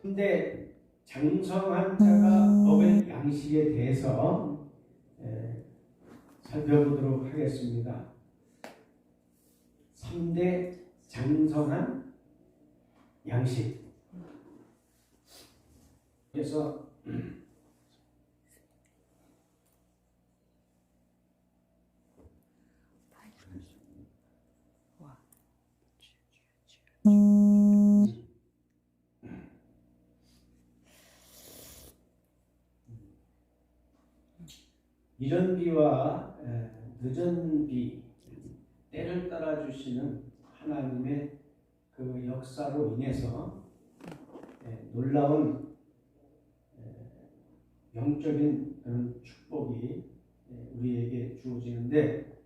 근데 장성한 자가 먹을 양식에 대해서 살펴보도록 하겠습니다. 3대 장성한 양식. 그래서 이른 비와 늦은 비, 때를 따라 주시는 하나님의 그 역사로 인해서 놀라운 영적인 그런 축복이 우리에게 주어지는데,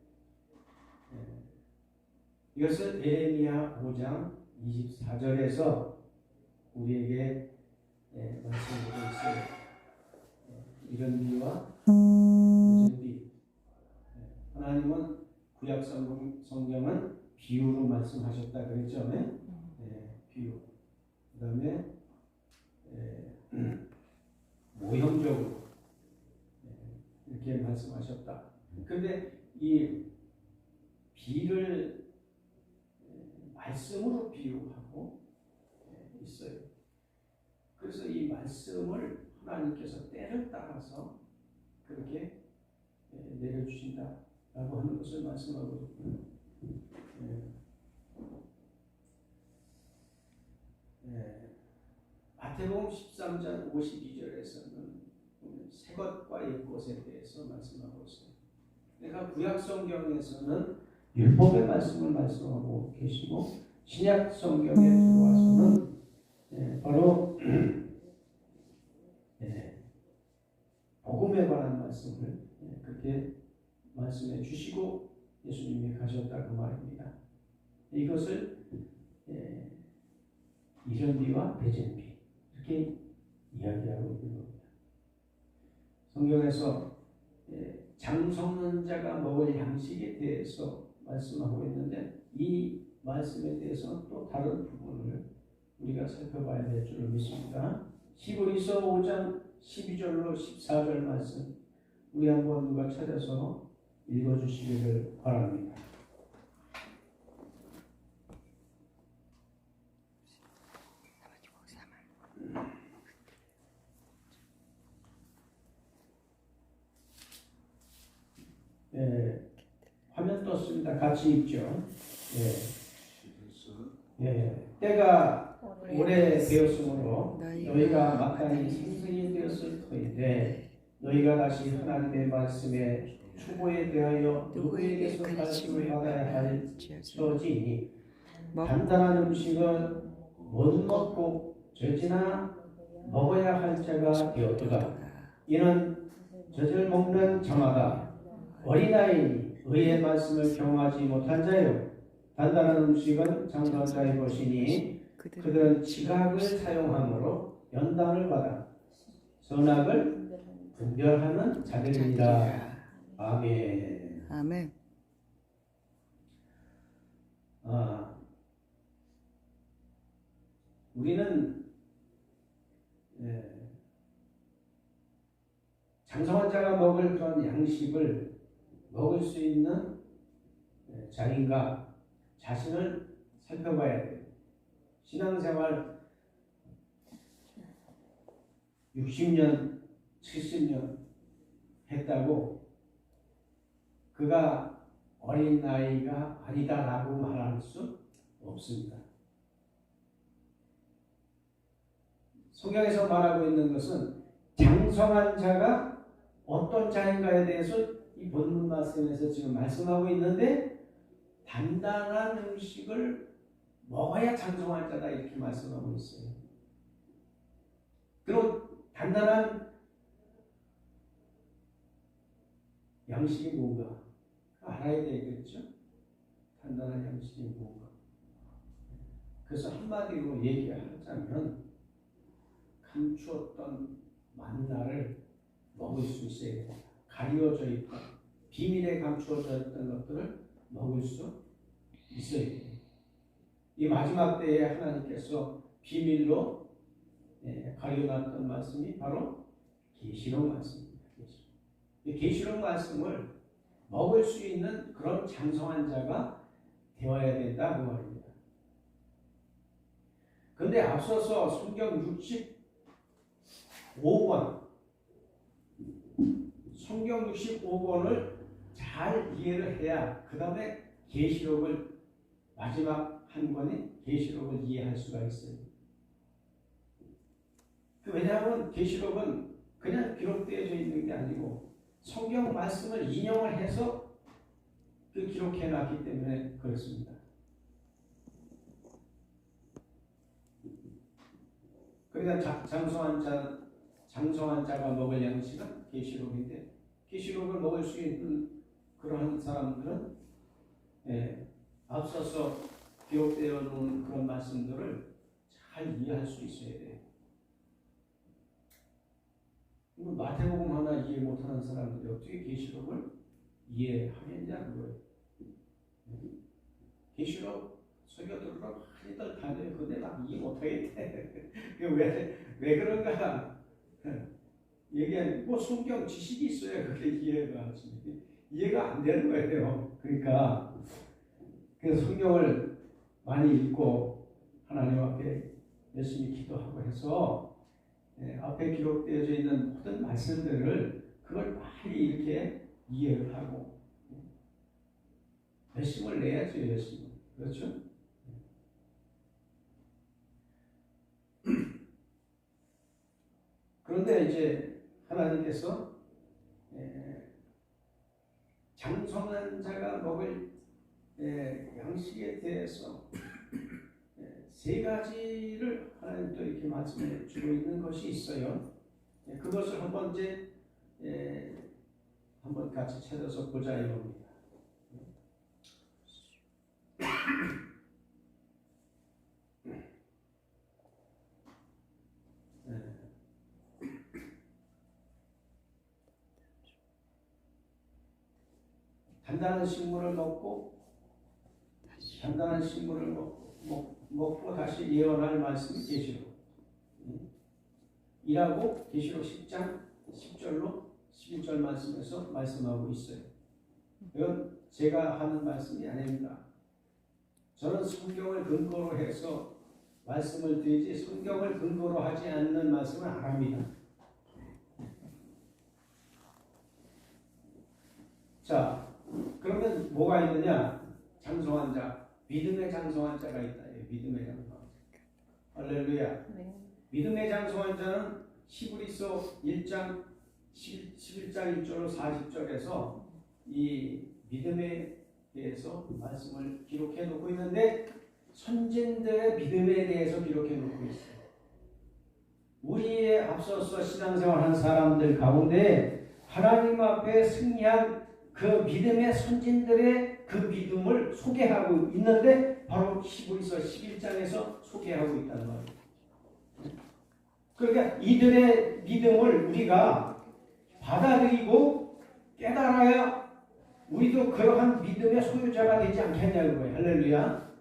이것을 예레미야 5장 24절에서 우리에게 말씀드리고 있어요. 이른 비와 늦은 비. 하나님은 구약 성경은 비유로 말씀하셨다 그랬죠. 비유. 그 다음에 모형적으로 이렇게 말씀하셨다. 그런데 이 비를 말씀으로 비유하고 있어요. 그래서 이 말씀을 하나님께서 때를 따라서 그렇게 내려주신다라고 하는 것을 말씀하고 있습니다. 마태복음 13장 52절에서는 새 것과 옛 것에 대해서 말씀하고 있어요. 그러니까 구약 성경에서는 율법의 말씀을 말씀하고 계시고 신약 성경에 들어와서는 바로 복음에 관한 말씀을 그렇게 말씀해 주시고 예수님이 가셨다 그 말입니다. 이것을 이전비와 대전비 이렇게 이야기하고 있는 겁니다. 성경에서 장성한 자가 먹을 양식에 대해서 말씀하고 있는데 이 말씀에 대해서는 또 다른 부분을 우리가 살펴봐야 될 줄로 믿습니다. 히브리서 5장 12절로 14절 말씀 우리 한번 누가 찾아서 읽어주시기를 바랍니다. 화면 떴습니다. 같이 읽죠. 때가 오래 되었으므로 너희가 마땅히 선생이 되었을 터인데 너희가 다시 하나님의 말씀에 추구에 대하여 누구에게서 가르침을 받아야 할지니 단단한 음식은 못 먹고 젖이나 먹어야 할 자가 되었도다. 이는 젖을 먹는 자마다 어린아이니 의의 말씀을 경험하지 못한 자요 단단한 음식은 장성한 자의 것이니 그들은 지각을 사용함으로 연단을 받아 선악을 분별하는 자들이니라. 아멘. 아멘. 우리는 장성한 자가 먹을 그런 양식을 먹을 수 있는 자인가 자신을 살펴봐야 돼요. 신앙생활 60년, 70년 했다고 그가 어린 나이가 아니다라고 말할 수 없습니다. 성경에서 말하고 있는 것은 장성한 자가 어떤 자인가에 대해서 이 본문 말씀에서 지금 말씀하고 있는데 단단한 음식을 먹어야 장성한 자다 이렇게 말씀하고 있어요. 그리고 단단한 양식이 뭔가 알아야 되겠죠. 단단한 양식이 뭔가. 그래서 한마디로 얘기하자면 감추었던 만나를 먹을 수 있어야 됩니다. 가려져 있던 비밀에 감추어져 있던 것들을 먹을 수 있어야 됩니다. 이 마지막 때에 하나님께서 비밀로 가려놨던 말씀이 바로 계시록 말씀입니다. 계시록 말씀을 먹을 수 있는 그런 장성한 자가 되어야 된다 그 말입니다. 그런데 앞서서 성경 65권 성경 65권을 잘 이해를 해야 그 다음에 계시록을 마지막 한 권인 계시록을 이해할 수가 있어요. 왜냐하면 계시록은 그냥 기록되어져 있는 게 아니고 성경 말씀을 인용을 해서 그 기록해 놨기 때문에 그렇습니다. 그러니까 장성한 자가 먹을 양식은 계시록인데 계시록을 먹을 수 있는 그런 사람들은 앞서서 기록되어 놓은 그런 말씀들을 잘 이해할 수 있어야 돼요. 마태복음 하나 이해 못하는 사람들이 어떻게 계시록을 이해하겠냐는 거예요. 계시록 설교 들으러 많이들 다녀요. 근데 나 이해 못하겠대. 왜 그런가? 얘기하는 뭐 성경 지식이 있어야 그게 이해가 안 되는 거예요. 그러니까 그래서 성경을 많이 읽고 하나님 앞에 열심히 기도하고 해서 앞에 기록되어져 있는 모든 말씀들을 그걸 많이 이렇게 이해를 하고 열심을 내야죠. 열심히. 그렇죠? 그런데 이제 하나님께서 장성한 자가 먹을 양식에 대해서 세 가지를 하나님 또 이렇게 말씀해 주고 있는 것이 있어요. 그것을 한 번째 한번 같이 찾아서 보자 이겁니다. 단단한 식물을 먹고 먹고 다시 예언할 말씀이 계시록 이라고 계시록 10장 10절로 11절 말씀에서 말씀하고 있어요. 이건 제가 하는 말씀이 아닙니다. 저는 성경을 근거로 해서 말씀을 드리지 성경을 근거로 하지 않는 말씀은 안 합니다. 자, 그러면 뭐가 있느냐? 장성한 자, 믿음의 장성한 자가 있다. 믿음의 장성한 자. 할렐루야. 네. 믿음의 장성한 자는 히브리서 1장 11장 1절로 40절에서 이 믿음에 대해서 말씀을 기록해 놓고 있는데 선진들의 믿음에 대해서 기록해 놓고 있어요. 우리의 앞서서 신앙생활 한 사람들 가운데 하나님 앞에 승리한 그 믿음의 선진들의 그 믿음을 소개하고 있는데 바로 히브리서 11장에서 소개하고 있다는 말이에요. 그러니까 이들의 믿음을 우리가 받아들이고 깨달아야 우리도 그러한 믿음의 소유자가 되지 않겠냐는 거예요. 할렐루야.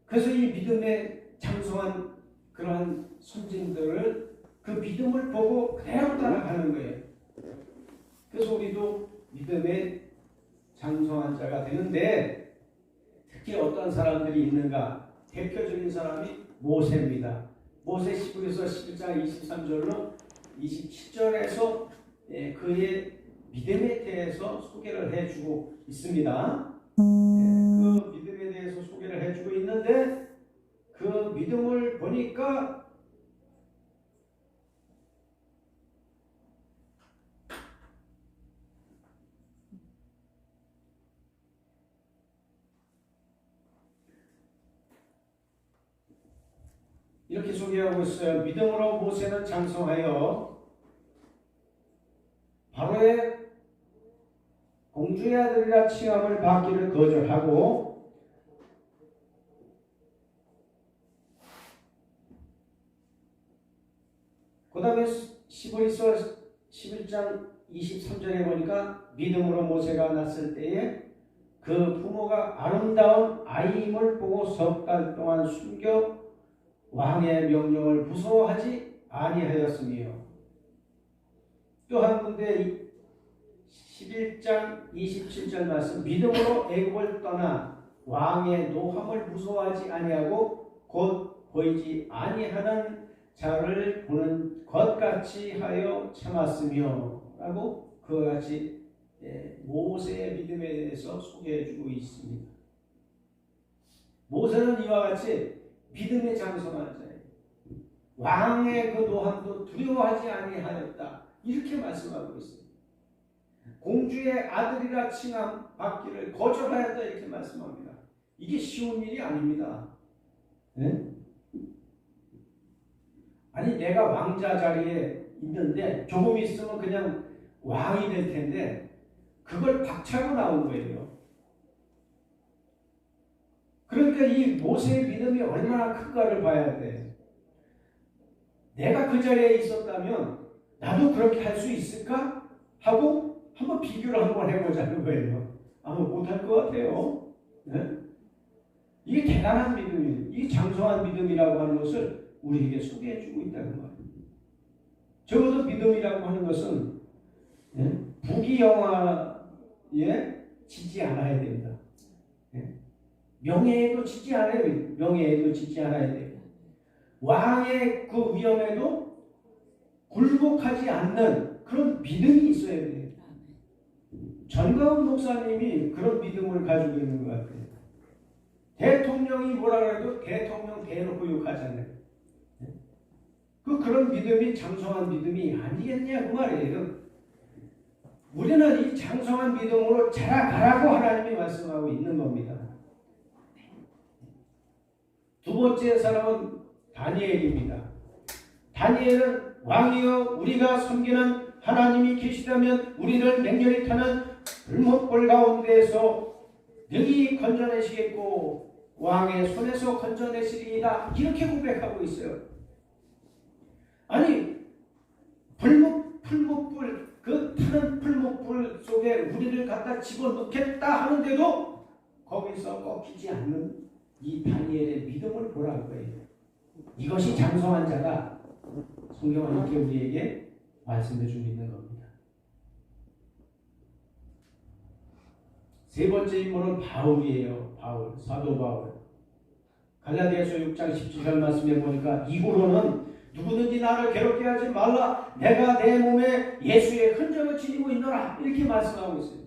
그래서 이 믿음의 장성한 그러한 선진들을 그 믿음을 보고 그대로 따라가는 거예요. 그래서 우리도 믿음의 장성한 자가 되는데 특히 어떤 사람들이 있는가? 대표적인 사람이 모세입니다. 모세 히브리서 11장 23절로 27절에서 그의 믿음에 대해서 소개를 해주고 있습니다. 그 믿음에 대해서 소개를 해주고 있는데 그 믿음을 보니까 이렇게 소개하고 있어요. 믿음으로 모세는 장성하여 바로의 공주의 아들이라 칭함을 받기를 거절하고 그 다음에 히브리서 11장 23절에 보니까 믿음으로 모세가 낳았을 때에 그 부모가 아름다운 아이임을 보고 석 달 동안 숨겨 왕의 명령을 무서워하지 아니하였으며 또 한 군데 11장 27절 말씀 믿음으로 애굽을 떠나 왕의 노함을 무서워하지 아니하고 곧 보이지 아니하는 자를 보는 것 같이 하여 참았으며 라고 그와 같이 모세의 믿음에 대해서 소개해주고 있습니다. 모세는 이와 같이 믿음의 장성한 자예요. 왕의 그 노함도 두려워하지 아니하였다. 이렇게 말씀하고 있습니다. 공주의 아들이라 칭함 받기를 거절하였다. 이렇게 말씀합니다. 이게 쉬운 일이 아닙니다. 네? 아니 내가 왕자 자리에 있는데 조금 있으면 그냥 왕이 될 텐데 그걸 박차고 나온 거예요. 그러니까 이 모세의 믿음이 얼마나 큰가를 봐야 돼. 내가 그 자리에 있었다면 나도 그렇게 할 수 있을까? 하고 한번 비교를 한번 해보자는 거예요. 아마 못할 것 같아요. 네? 이게 대단한 믿음이에요. 이게 장성한 믿음이라고 하는 것을 우리에게 소개해주고 있다는 거예요. 적어도 믿음이라고 하는 것은 부귀영화에 지지 않아야 된다. 명예에도 지지 않아요. 명예에도 지지 않아야 돼요. 왕의 그 위엄에도 굴복하지 않는 그런 믿음이 있어야 돼요. 전가훈 목사님이 그런 믿음을 가지고 있는 것 같아요. 대통령이 뭐라 그래도 대통령 대놓고 욕하잖아요. 그 그런 믿음이 장성한 믿음이 아니겠냐 그 말이에요. 우리는 이 장성한 믿음으로 자라가라고 하나님이 말씀하고 있는 겁니다. 두 번째 사람은 다니엘입니다. 다니엘은 왕이여 우리가 섬기는 하나님이 계시다면 우리를 맹렬히 타는 불못불 가운데에서 능히 건져내시겠고 왕의 손에서 건져내시리이다. 이렇게 고백하고 있어요. 아니 풀목불 그 타는 풀목불 속에 우리를 갖다 집어넣겠다 하는데도 거기서 꺾이지 않는 이 다니엘의 믿음을 보라고 해요. 이것이 장성한 자다. 성경은 이렇게 우리에게 말씀해 주고 있는 겁니다. 세 번째 인물은 바울이에요. 바울, 사도 바울. 갈라디아서 6장 17절 말씀해 보니까 이후로는 누구든지 나를 괴롭게 하지 말라. 내가 내 몸에 예수의 흔적을 지니고 있노라. 이렇게 말씀하고 있어요.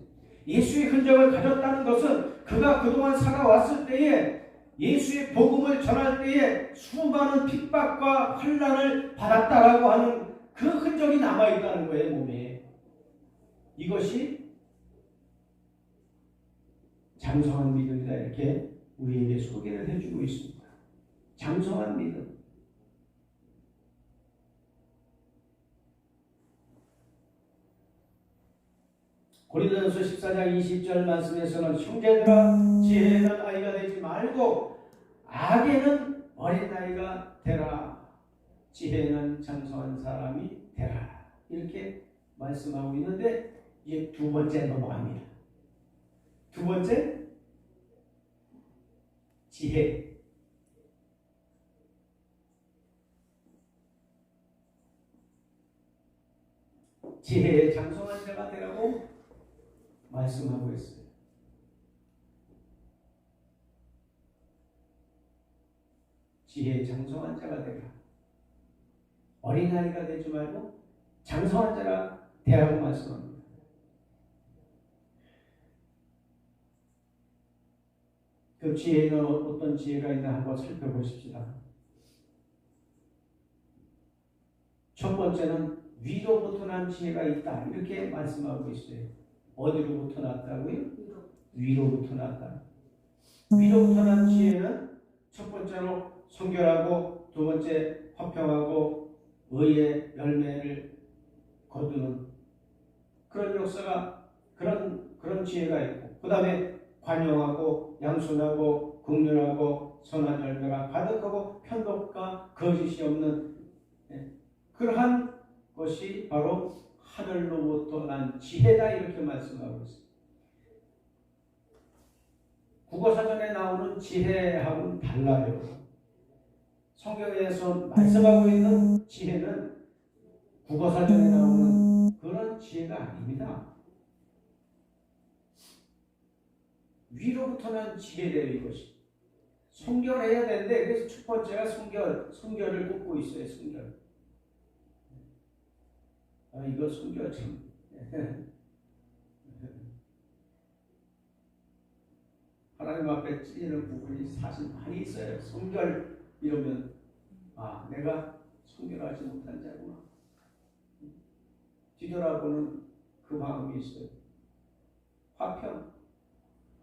예수의 흔적을 가졌다는 것은 그가 그동안 살아왔을 때에 예수의 복음을 전할 때에 수많은 핍박과 환난을 받았다라고 하는 그 흔적이 남아있다는 거예요. 몸에. 이것이 장성한 믿음이다. 이렇게 우리에게 소개를 해주고 있습니다. 장성한 믿음. 고린도전서 14장 20절 말씀에서는 형제들아 지혜는 아이가 되지 말고 악에는 어린 나이가 되라. 지혜는 장성한 사람이 되라. 이렇게 말씀하고 있는데 이제 두 번째 넘어갑니다. 두 번째 지혜. 지혜의 장성한 자가 되라고 말씀하고 있어요. 지혜의 장성한 자가 되라. 어린아이가 되지 말고 장성한 자가 되라고 말씀합니다. 그 지혜는 어떤 지혜가 있나 한번 살펴보십시다. 첫 번째는 위로부터 난 지혜가 있다. 이렇게 말씀하고 있어요. 어디로부터 났다고요? 위로부터 났다. 위로부터 난 지혜는 첫 번째로 순결하고 두 번째 화평하고 의의 열매를 거두는 그런 역사가 그런 지혜가 있고 그 다음에 관용하고 양순하고 긍휼하고 선한 열매가 가득하고 편독과 거짓이 없는 그러한 것이 바로 하늘로부터 난 지혜다. 이렇게 말씀하고 있습니다. 국어사전에 나오는 지혜하고는 달라요. 성경에서 말씀하고 있는 지혜는 국어사전에 나오는 그런 지혜가 아닙니다. 위로부터 난 지혜래요. 이것이 순결해야 되는데 그래서 첫 번째가 순결을 꼽고 있어요. 순결. 이거 순결 참 하나님 앞에 찔리는 부분이 사실 많이 있어요. 순결 이러면 내가 순결하지 못한 자구나. 뒤돌아보는 그 마음이 있어요.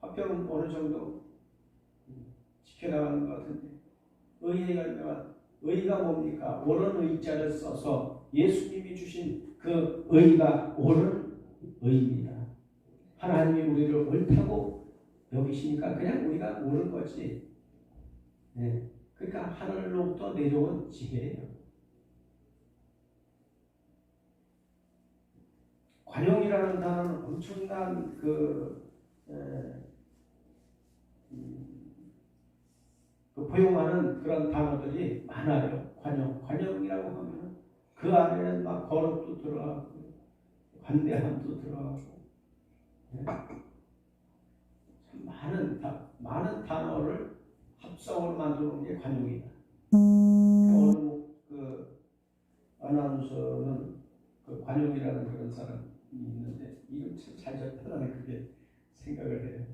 화평은 어느 정도 지켜나가는 것 같은데 의가 뭡니까? 옳은 의자를 써서 예수님이 주신 그 의가 옳은 의입니다. 하나님이 우리를 옳다고 여기시니까 그냥 우리가 옳은 거지. 네. 그러니까 하늘로부터 내려온 지혜예요. 관용이라는 단어는 엄청난 그 포용하는 그런 단어들이 많아요. 관용이라고 하면 그 안에는 막 거룩도 들어가고 관대함도 들어가고 참 많은 단어를 합성으로 만드는 게 관용이다. 어느 그 아나운서는 그 관용이라는 그런 사람이 있는데 이름 참 잘 잡다라는 그게 생각을 해요.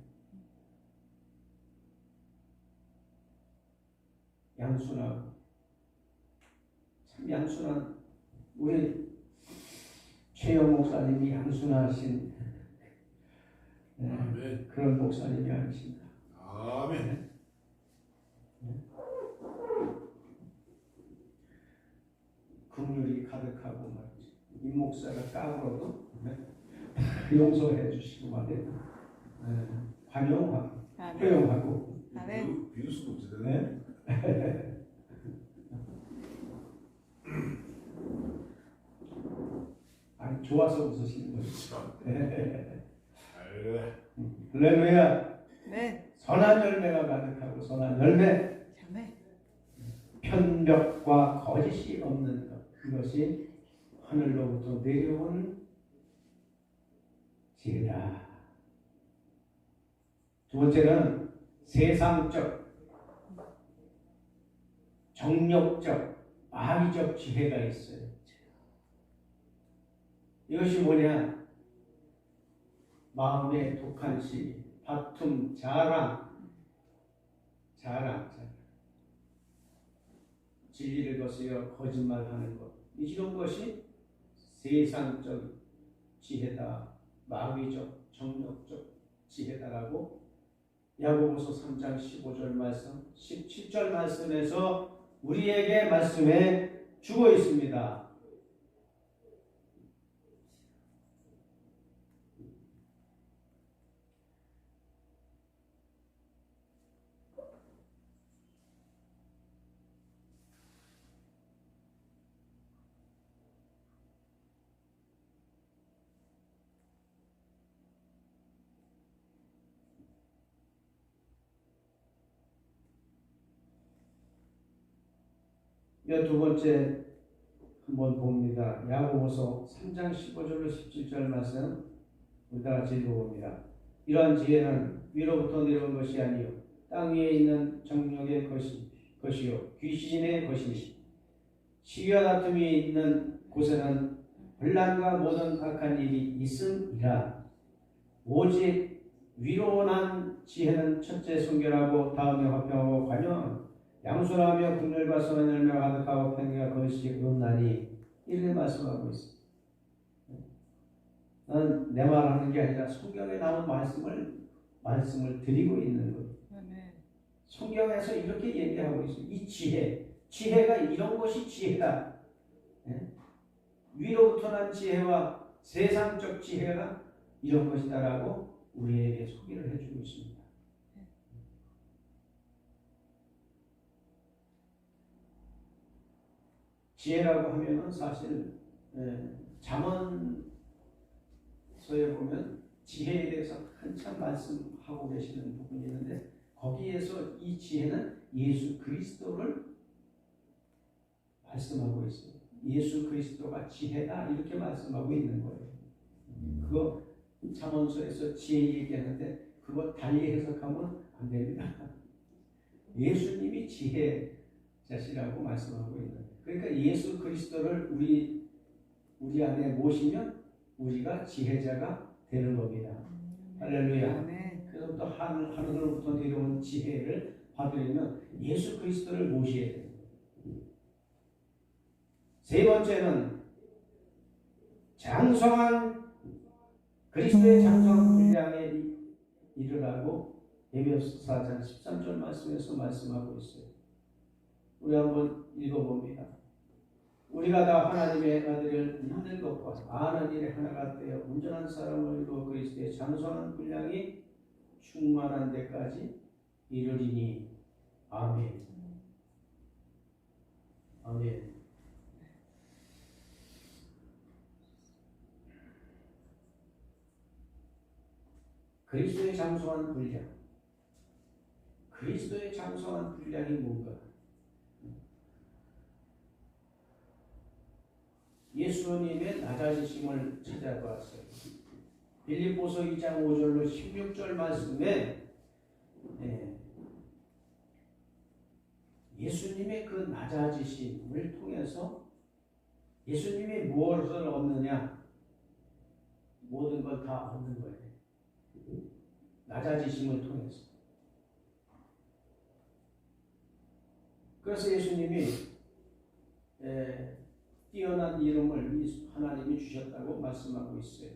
양순하고 참 양순한 우리 최영 목사님이 양순하신 그런 목사님이 아니신가. 아멘. 긍휼이 가득하고 말이지. 이 목사가 까불어도 용서해 주시고 말이에요. 관용하고 포용하고. 비울 수도 없잖아요. 아니 좋아서 웃으시는 거죠. 할렐루야. 네. 선한 열매가 가득하고 선한 열매. 편벽과 거짓이 없는 것. 그것이 하늘로부터 내려온 지혜다. 두 번째는 세상적, 정력적, 마귀적 지혜가 있어요. 이것이 뭐냐? 마음의 독한 시, 다툼, 자랑. 진리를 거스려 거짓말하는 것. 이런 것이 세상적 지혜다. 마귀적, 정력적 지혜다라고 야고보서 3장 15절 말씀, 17절 말씀에서 우리에게 말씀해 주고 있습니다. 두 번째 한번 봅니다. 야고보서 3장 15절로 17절 말씀 우리 다 같이 읽어봅니다. 이러한 지혜는 위로부터 내려온 것이 아니요 땅 위에 있는 정력의 것이요 귀신의 것이니 시기와 다툼이 있는 곳에는 혼란과 모든 악한 일이 있음이라. 오직 위로 난 지혜는 첫째 순결하고 다음에 화평하고 관용하고 양순하며 긍휼과 선한 열매가 가득하고 편의가 그것이 없나니 이렇게 말씀하고 있습니다. 나는 내 말하는 게 아니라 성경에 나온 말씀을 드리고 있는 거예요. 성경에서 이렇게 얘기하고 있어요. 이 지혜가 이런 것이 지혜다. 위로부터 난 지혜와 세상적 지혜가 이런 것이다라고 우리에게 소개를 해주고 있습니다. 지혜라고 하면은 사실 잠언서에 보면 지혜에 대해서 한참 말씀하고 계시는 부분이 있는데 거기에서 이 지혜는 예수 그리스도를 말씀하고 있어요. 예수 그리스도가 지혜다 이렇게 말씀하고 있는 거예요. 그거 잠언서에서 지혜 얘기하는데 그거 달리 해석하면 안 됩니다. 예수님이 지혜자시라고 말씀하고 있는 거예요. 그러니까 예수 그리스도를 우리 안에 모시면 우리가 지혜자가 되는 겁니다. 할렐루야. 그래서 또 하늘로부터 내려온 지혜를 받으려면 예수 그리스도를 모셔야 돼요. 세 번째는 그리스도의 장성한 분량에 이르라고 에베소서 4장 13절 말씀에서 말씀하고 있어요. 우리 한번 읽어봅니다. 우리가 다 하나님의 아들을 믿는 것과 아는 일에 하나가 되어 온전한 사람을 이루어 그리스도의 장성한 분량이 충만한 데까지 이르리니. 아멘. 아멘. 그리스도의 장성한 분량. 그리스도의 장성한 분량이 뭔가? 예수님의 낮아지심을 찾아보았어요. 빌립보서 2장 5절로 16절 말씀에 예수님의 그 낮아지심을 통해서 예수님이 무엇을 얻느냐? 모든 걸 다 얻는 거예요. 낮아지심을 통해서. 그래서 예수님이 뛰어난 이름을 하나님이 주셨다고 말씀하고 있어요.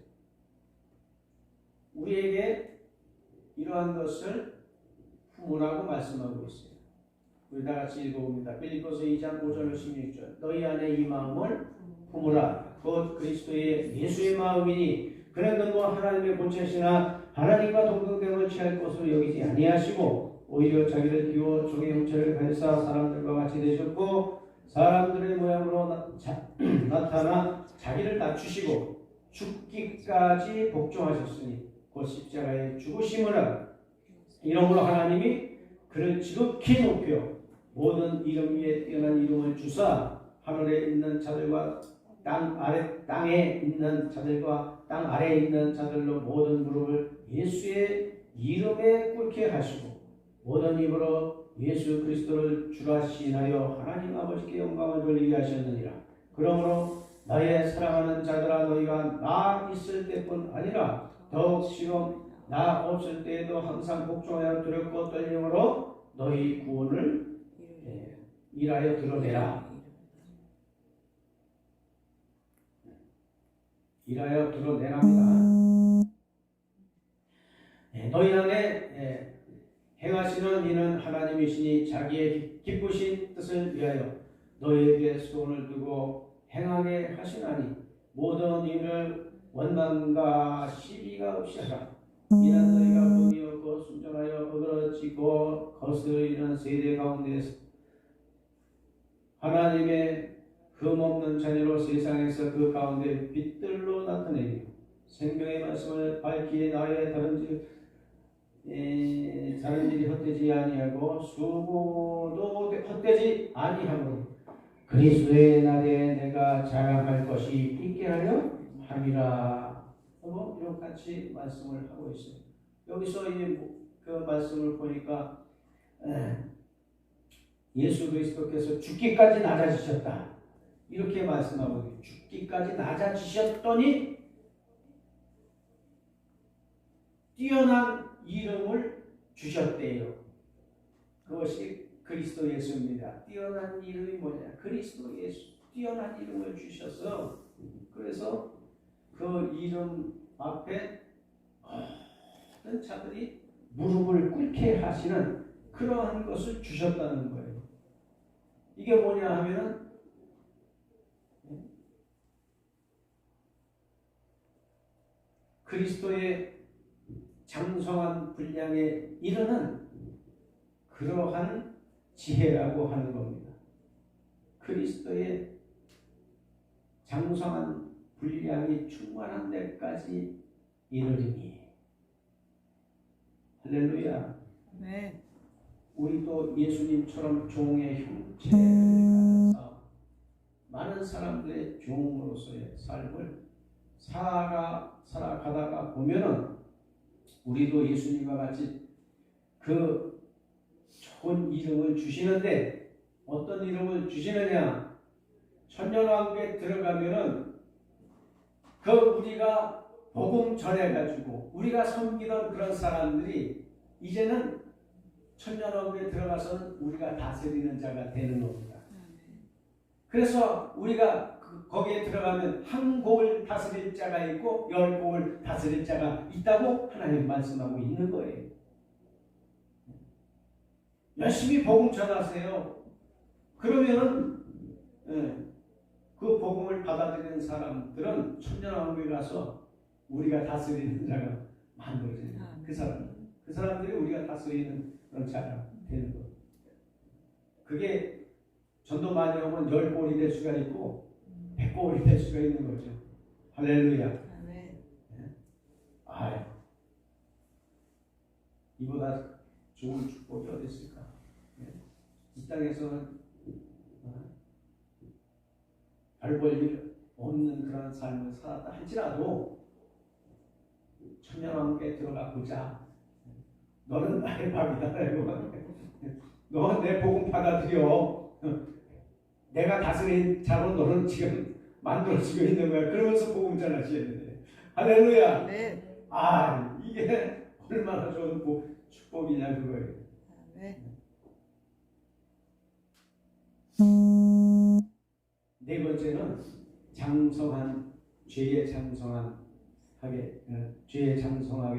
우리에게 이러한 것을 품으라고 말씀하고 있어요. 우리 다 같이 읽어봅니다. 빌립보서 2장 5절 16절. 너희 안에 이 마음을 품으라. 곧 그리스도의 예수의 마음이니 그는 너무 하나님의 본체시나 하나님과 동등됨을 취할 것으로 여기지 아니하시고 오히려 자기를 비워 종의 형체를 가지사 사람들과 같이 되셨고 사람들의 모양으로 나타나 자기를 낮추시고 죽기까지 복종하셨으니 곧 십자가에 죽으심으로 이러므로 하나님이 그를 지극히 높여 모든 이름 위에 뛰어난 이름을 주사 하늘에 있는 자들과 땅에 있는 자들과 땅 아래에 있는 자들로 모든 무릎을 예수의 이름에 꿇게 하시고 모든 입으로 예수 그리스도를 주라 시인하여 하나님 아버지께 영광을 돌리게 하셨느니라. 그러므로 나의 사랑하는 자들아 너희가 나 있을 때뿐 아니라 더욱 지금 나 없을 때에도 항상 복종하여 두렵고 떨림으로 너희 구원을 일하여 드러내라. 일하여 드러내랍니다. 너희 안에 행하시는 이는 하나님이시니 자기의 기쁘신 뜻을 위하여 너희에게 소원을 두고 행하게 하시나니 모든 일을 원망과 시비가 없이 하라. 이는 너희가 본이 없고 순전하여 어그러지고 거스르는 세대 가운데서 하나님의 흠없는 자녀로 세상에서 그 가운데 빛들로 나타내며 생명의 말씀을 밝히에 나의 다른 일이 헛되지 아니하고 수고도 헛되지 아니하므로 그리스도의 날에 내가 자랑할 것이 있게 하려 함이라. 이런 같이 말씀을 하고 있어요. 여기서 그 말씀을 보니까 예수 그리스도께서 죽기까지 낮아지셨다. 이렇게 말씀하고 죽기까지 낮아지셨더니 뛰어난 이름을 주셨대요. 그것이 그리스도 예수입니다. 뛰어난 이름이 뭐냐? 그리스도 예수. 뛰어난 이름을 주셔서 그래서 그 이름 앞에 모든 자들이 무릎을 꿇게 하시는 그러한 것을 주셨다는 거예요. 이게 뭐냐 하면은 그리스도의 장성한 분량에 이르는 그러한 지혜라고 하는 겁니다. 그리스도의 장성한 분량이 충만한 데까지 이르리니. 할렐루야. 네. 우리도 예수님처럼 종의 형체를 가져서 많은 사람들의 종으로서의 삶을 살아가다가 보면은 우리도 예수님과 같이 그 좋은 이름을 주시는데 어떤 이름을 주시느냐? 천년왕국에 들어가면은 그 우리가 복음 전해가지고 우리가 섬기던 그런 사람들이 이제는 천년왕국에 들어가서는 우리가 다스리는 자가 되는 겁니다. 그래서 우리가 거기에 들어가면 한 곡을 다스릴 자가 있고 10곡을 다스릴 자가 있다고 하나님 말씀하고 있는 거예요. 열심히 복음 전하세요. 그러면은 그 복음을 받아들이는 사람들은 천년왕국에 가서 우리가 다스리는 자가 만들어져요. 그 사람들이 우리가 다스리는 그런 자가 되는 거예요. 그게 전도 많이 오면 10골이 될 수가 있고 100골이 될 수가 있는 거죠. 할렐루야. 네. 아유, 이보다 좋은 축복이 어디 있을까? 이 땅에서는 별 볼 일 없는 그런 삶을 살았다 할지라도 천년왕국에 들어가 보자. 너는 나의 밥이다. 너 내 복음 받아들여. 내가 다스린 자로 너는 지금 만들어지고 있는 거야. 그러면서 복음 전하셔야 돼. 할렐루야. 네. 아, 이게 얼마나 좋은 축복이냐 그거예요. 네. 네 번째는 장성한 죄에 장성하게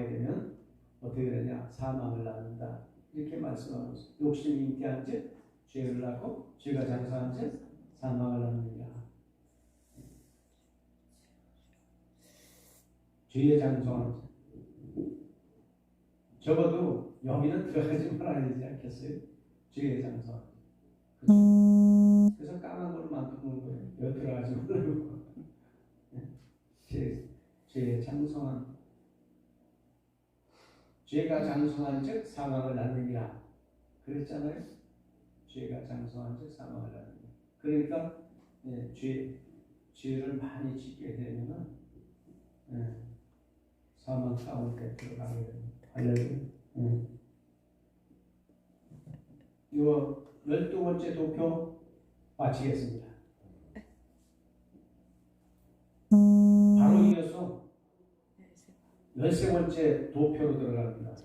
되면 어떻게 되냐? 사망을 낳는다. 이렇게 말씀하고 있어요. 욕심이 잉태한즉 죄를 낳고 죄가 장성한즉 사망을 낳느니라. 죄에 장성한 적어도 여기는 들어가지 말아야 되지 않겠어요? 죄에 장성한. 그래서 까만 걸 만드는 거예요. 여기 들어가지 말고. 죄에 장성한. 죄가 장성한 즉 사망을 낳느니라. 그랬잖아요. 죄가 장성한 즉 사망을 낳느니라. 그러니까 죄를 많이 짓게 되면 사망 가운데 들어가게 됩니다. 할렐루야. 이거 12번째 도표 마치겠습니다. 바로 이어서 13번째 도표로 들어갑니다.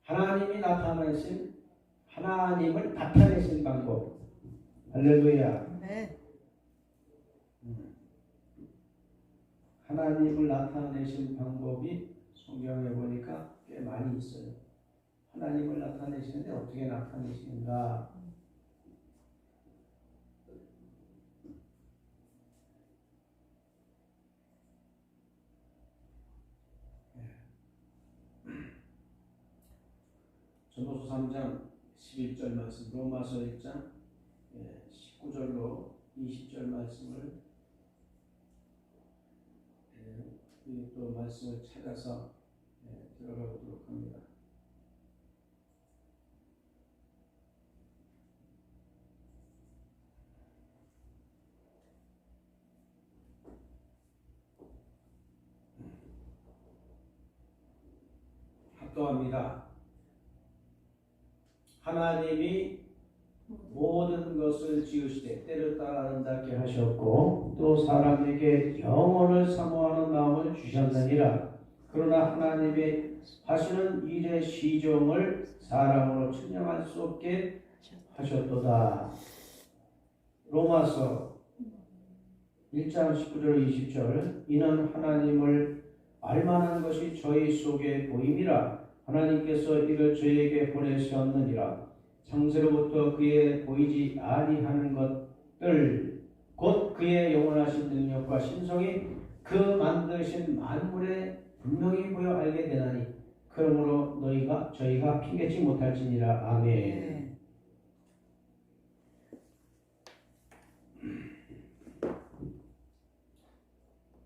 하나님을 나타내신 방법. 할렐루야. 네. 하나님을 나타내신 방법이 성경에 보니까 꽤 많이 있어요. 하나님을 나타내시는데 어떻게 나타내시는가? 전도서 3장 11절 말씀, 로마서 1장 19절로 20절 말씀을 또 말씀을 찾아서 들어가 보도록 합니다. 합도합니다. 하나님이 모든 것을 지으시되 때를 따라 아름답게 하셨고 또 사람에게 영혼을 사모하는 마음을 주셨느니라. 그러나 하나님의 하시는 일의 시종을 사람으로 측량할 수 없게 하셨도다. 로마서 1장 19절 20절 이는 하나님을 알만한 것이 저희 속에 보임이라. 하나님께서 이를 저에게 보내셨느니라. 창세로부터 그의 보이지 아니하는 것들 곧 그의 영원하신 능력과 신성이 그 만드신 만물에 분명히 보여 알게 되나니 그러므로 저희가 핑계치 못할지니라. 아멘. 네.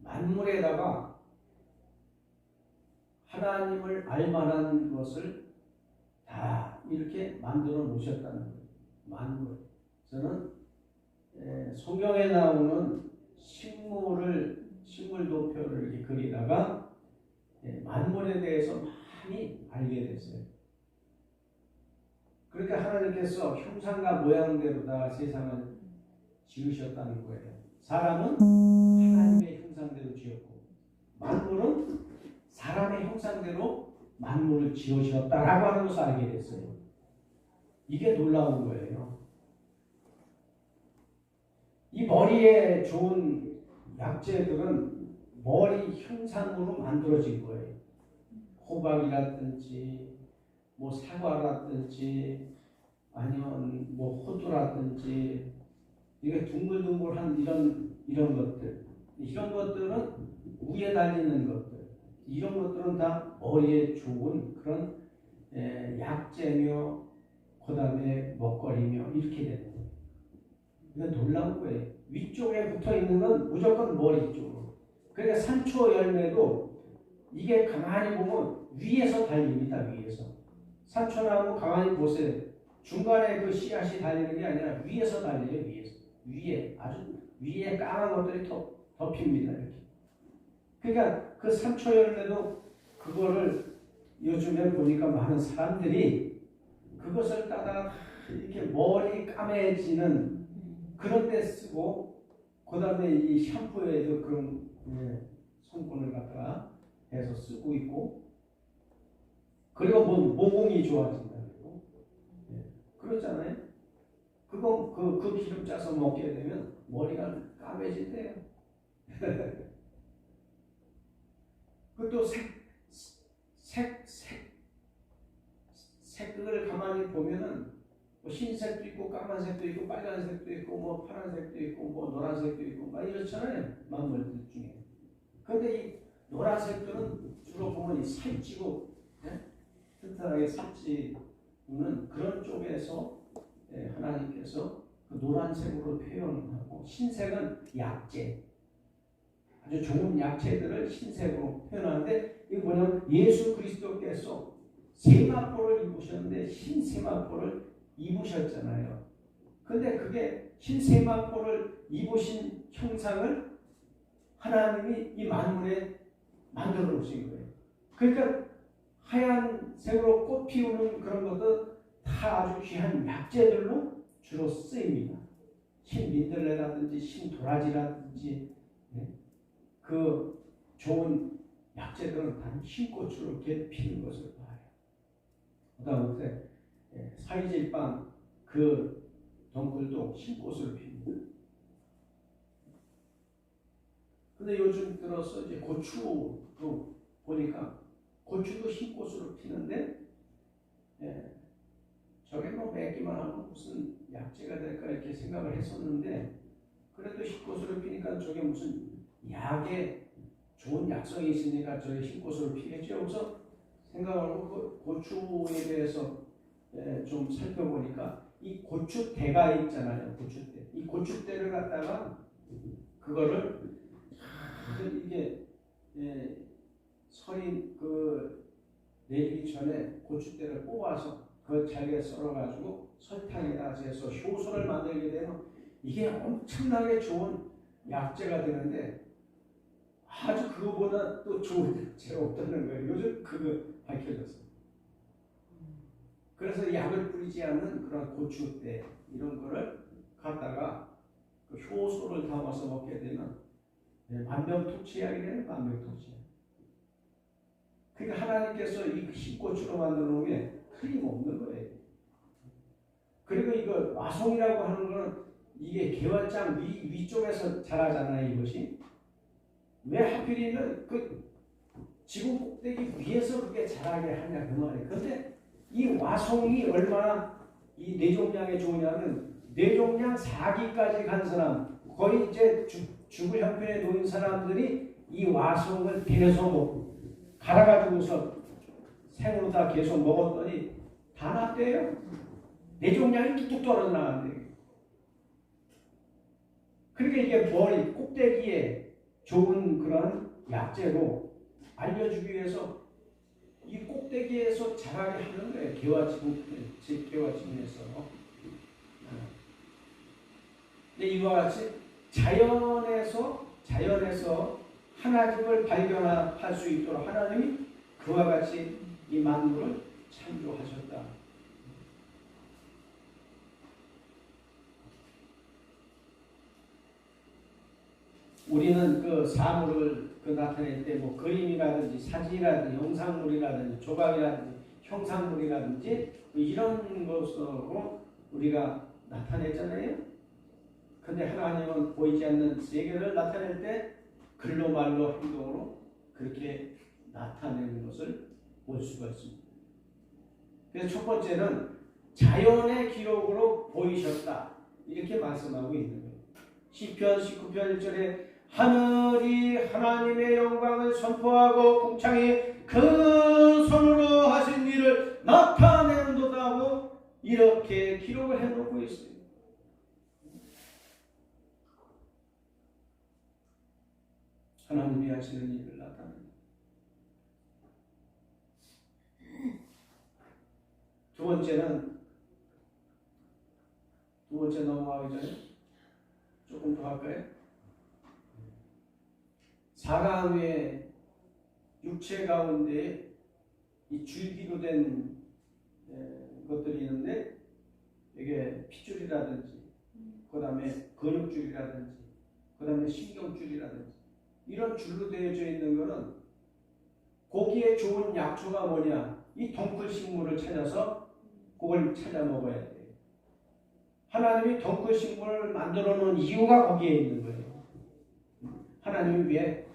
만물에다가 하나님을 알만한 것을 다 이렇게 만들어 놓으셨다는 거예요. 만물. 저는 성경에 나오는 식물 도표를 이렇게 그리다가 만물에 대해서 많이 알게 됐어요. 그러니까 하나님께서 형상과 모양대로 다 세상을 지으셨다는 거예요. 사람은 하나님의 형상대로 지었고 만물은 사람의 형상대로 만물을 지으셨다라고 하는 것을 알게 됐어요. 이게 놀라운 거예요. 이 머리에 좋은 약재들은 머리 형상으로 만들어진 거예요. 호박이라든지 뭐 사과라든지 아니면 뭐 호두라든지 이게 둥글둥글한 이런 것들, 이런 것들은 위에 달리는 것들, 이런 것들은 다 머리에 좋은 그런 약재며 그 다음에 먹거리며 이렇게 되는 거예요. 이건 놀라운 거예요. 위쪽에 붙어 있는 건 무조건 머리 쪽으로. 그러니까 산초 열매도 이게 가만히 보면 위에서 달립니다. 위에서. 산초나무 가만히 보세요. 중간에 그 씨앗이 달리는 게 아니라 위에서 달려요. 위에서. 위에 아주 위에 까만 것들이 덮입니다. 이렇게. 그러니까 그 산초 열매도 그거를 요즘에 보니까 많은 사람들이 그것을 따다가 이렇게 머리 까매지는 그런 데 쓰고 그 다음에 이 샴푸에도 그런 성분을 갖다가 해서 쓰고 있고 그리고 모공이 좋아진다. 그렇잖아요. 그 기름 짜서 먹게 되면 머리가 까매진대요. 그것도 색을 가만히 보면은 뭐 흰색도 있고 까만색도 있고 빨간색도 있고 뭐 파란색도 있고 뭐 노란색도 있고 막 이렇잖아요. 만물들 중에. 근데 이 노란색들은 주로 보면 이 살찌고 튼튼하게 살찌는 그런 쪽에서 하나님께서 그 노란색으로 표현하고, 흰색은 약재, 아주 좋은 약재들을 흰색으로 표현하는데, 이거 뭐냐면 예수 그리스도께서 세마포를 입으셨는데 흰 세마포를 입으셨잖아요. 근데 그게 흰 세마포를 입으신 형상을 하나님이 이 만물에 만들어 놓으신 거예요. 그러니까 하얀색으로 꽃 피우는 그런 것도 다 아주 귀한 약재들로 주로 쓰입니다. 흰 민들레라든지 흰 도라지라든지 그 좋은 약재들은 다 흰 꽃으로 이렇게 피는 것을 봐요. 그다음에 사이질방 그 덩굴도 흰 꽃을 핍니다. 근데 요즘 들어서 이제 고추도 보니까 고추도 흰 꽃으로 피는데, 저게 뭐 맺기만 하면 무슨 약재가 될까 이렇게 생각을 했었는데, 그래도 흰 꽃으로 피니까 저게 무슨 약에 좋은 약성이 있으니까 저게 흰 꽃으로 피겠죠. 그래서 생각하고 그 고추에 대해서 좀 살펴보니까 이 고추대가 있잖아요. 고추대. 이 고추대를 갖다가 그거를 이게 설이 내리기 전에 고추대를 뽑아서 그걸 잘게 썰어가지고 설탕에다 해서 효소를 만들게 되면 이게 엄청나게 좋은 약재가 되는데, 아주 그거보다 또 좋은 약재가 없다는 거예요. 요즘 그거 밝혀졌어요. 그래서 약을 뿌리지 않는 그런 고추대 이런 거를 갖다가 그 효소를 담아서 먹게 되면 만병통치약이 되는 만병통치약. 그러니까 하나님께서 이 흰고추로 만들어 놓은 게 틀림없는 거예요. 그리고 이거 와송이라고 하는 거는 이게 개화장 위쪽에서 자라잖아요. 이것이 왜 하필이면 그 지구 꼭대기 위에서 그게 자라게 하냐 그 말이에요. 그런데 이 와송이 얼마나 이 뇌종양에 좋으냐면, 뇌종양 4기까지 간 사람, 거의 이제 죽을 형편에 놓인 사람들이 이 와송을 비벼서 갈아가지고서 생으로 다 계속 먹었더니 다 낫대요. 뇌종양이 뚝뚝 떨어져 나간대요. 그러니까 이게 머리 꼭대기에 좋은 그런 약재로 알려주기 위해서 이 꼭대기에서 자라게 하는 거예요. 개화지문에서. 근데 이와 같이 자연에서 하나님을 발견할 수 있도록 하나님이 그와 같이 이 만물을 창조하셨다. 우리는 그 사물을 나타낼 때 뭐 그림이라든지 사진이라든지 영상물이라든지 조각이라든지 형상물이라든지 뭐 이런 것으로 우리가 나타내잖아요. 근데 하나님은 보이지 않는 세계를 나타낼 때 글로 말로 행동으로 그렇게 나타내는 것을 볼 수가 있습니다. 그래서 첫 번째는 자연의 기록으로 보이셨다 이렇게 말씀하고 있는 거예요. 시편 19편 1절에 하늘이 하나님의 영광을 선포하고 궁창이 그 손으로 하신 일을 나타내는도다 하고 이렇게 기록을 해놓고 있습니다. 하나님이 하시는 일을 나타냅니다. 두 번째 넘어가기 전에 조금 더 할까요? 사람의 육체 가운데 이 줄기로 된 것들이 있는데, 이게 핏줄이라든지 그 다음에 근육줄이라든지 그 다음에 신경줄이라든지 이런 줄로 되어져 있는 것은 고기에 좋은 약초가 뭐냐, 이 덩쿨 식물을 찾아서 그걸 찾아 먹어야 돼요. 하나님이 덩크 식물을 만들어 놓은 이유가 거기에 있는 거예요. 하나님이 왜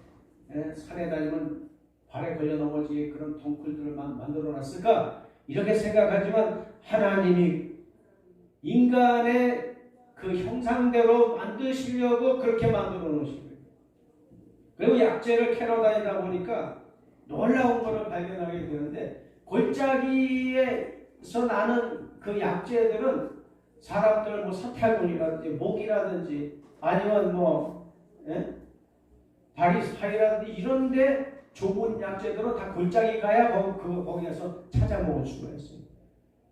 산에 다니면 발에 걸려 넘어지게 그런 덩굴들을 만들어 놨을까? 이렇게 생각하지만 하나님이 인간의 그 형상대로 만드시려고 그렇게 만들어 놓으신 거예요. 그리고 약재를 캐러 다니다 보니까 놀라운 것을 발견하게 되는데 골짜기에서 나는 그 약재들은 사람들 뭐 사탈군이라든지 목이라든지 아니면 뭐 바리스파이라든지 이런데 좁은 약재들은 다 골짜기 가야 거기에서 찾아 먹을 수가 있어요.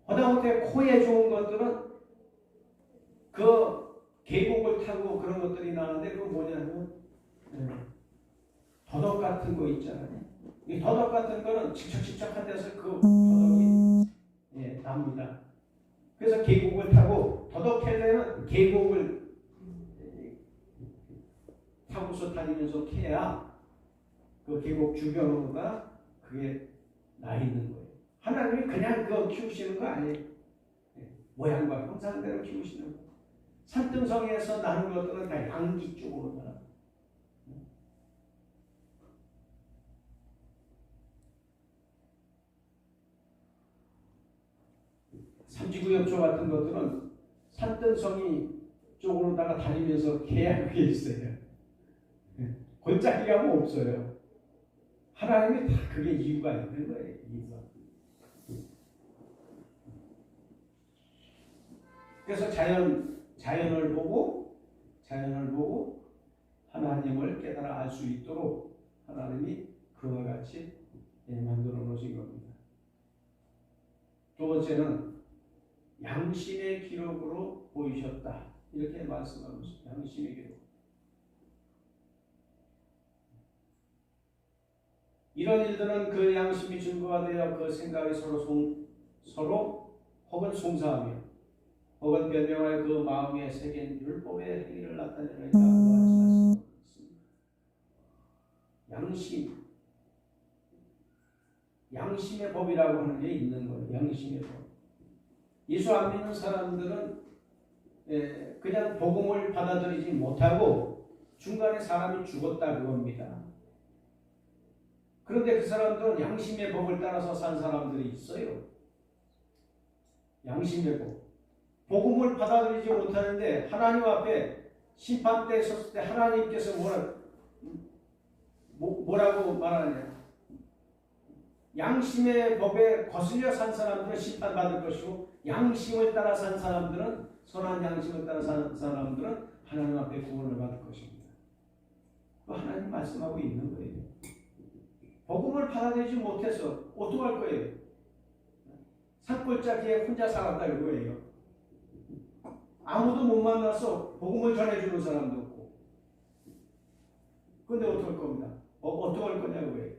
하다못해 코에 좋은 것들은 그 계곡을 타고 그런 것들이 나는데 그거 뭐냐면 더덕 같은 거 있잖아요. 이 더덕 같은 거는 질척질척한 데서 그 더덕이 납니다. 그래서 계곡을 타고 더덕 캐려면 계곡을 타고서 다니면서 캐야 그 계곡 주변으로가 그게 나 있는 거예요. 하나님이 그냥 그거 키우시는 거 아니에요. 모양과 형상대로 키우시는 거예요. 산등성에서 나는 것들은 다 양기 쪽으로 나요. 삼지구엽초 같은 것들은 산등성이 쪽으로다가 다니면서 계약이 있어요. 골짜기가 뭐 없어요. 하나님이 다 그게 이유가 있는 거예요. 이유가. 그래서 자연을 보고 하나님을 깨달아 알 수 있도록 하나님이 그와 같이 만들어 놓으신 겁니다. 두 번째는 양심의 기록으로 보이셨다. 이렇게 말씀하고 있습니다. 양심의 기록. 이런 일들은 그 양심이 증거가 되어 그 생각이 서로 혹은 송사하며 혹은 변명하여 그 마음에 새긴 율법의 행위를 나타내느니라 말씀하셨습니다. 양심의 법이라고 하는 게 있는 거예요. 양심의 법. 예수 안 믿는 사람들은 그냥 복음을 받아들이지 못하고 중간에 사람이 죽었다 그겁니다. 그런데 그 사람들은 양심의 법을 따라서 산 사람들이 있어요. 양심의 법. 복음을 받아들이지 못하는데 하나님 앞에 심판대에 섰을 때 하나님께서 뭐라고 말하냐. 양심의 법에 거슬려 산 사람들은 심판받을 것이고 양심을 따라 산 사람들은 선한 양심을 따라 산 사람들은 하나님 앞에 구원을 받을 것입니다. 하나님 말씀하고 있는 거예요. 복음을 받아들이지 못해서 어떡할 거예요? 산골짜기에 혼자 살았다 이거예요. 아무도 못 만나서 복음을 전해주는 사람도 없고. 근데 어떡할 겁니다? 어떡할 거냐고요.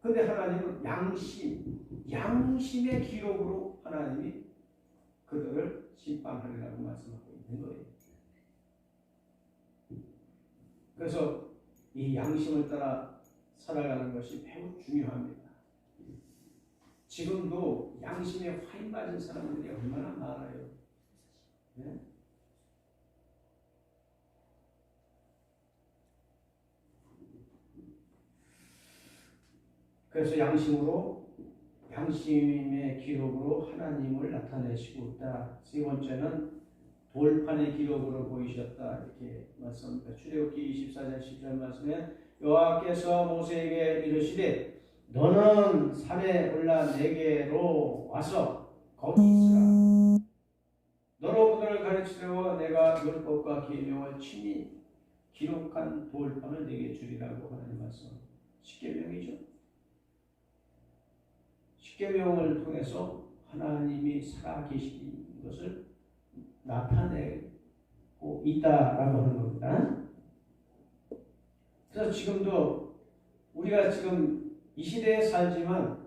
근데 하나님은 양심의 기록으로 하나님이 그들을 심판하리라고 말씀하고 있는 거예요. 그래서 이 양심을 따라 살아가는 것이 매우 중요합니다. 지금도 양심에 화인 맞은 사람들이 얼마나 많아요. 네? 그래서 양심의 기록으로 하나님을 나타내시고 있다. 세 번째는 돌판의 기록으로 보이셨다. 이렇게 말씀합니다. 출애굽기 24장 10절 말씀에 여호와께서 모세에게 이르시되 너는 산에 올라 내게로 와서 거기 있으라. 너로 그들을 가르치려고 내가 율법과 계명을 친히 기록한 돌판을 내게 주리라고 하는 말씀. 십계명이죠. 십계명을 통해서 하나님이 살아계신 것을 나타내고 있다라고 하는 겁니다. 그래서 지금도 우리가 지금 이 시대에 살지만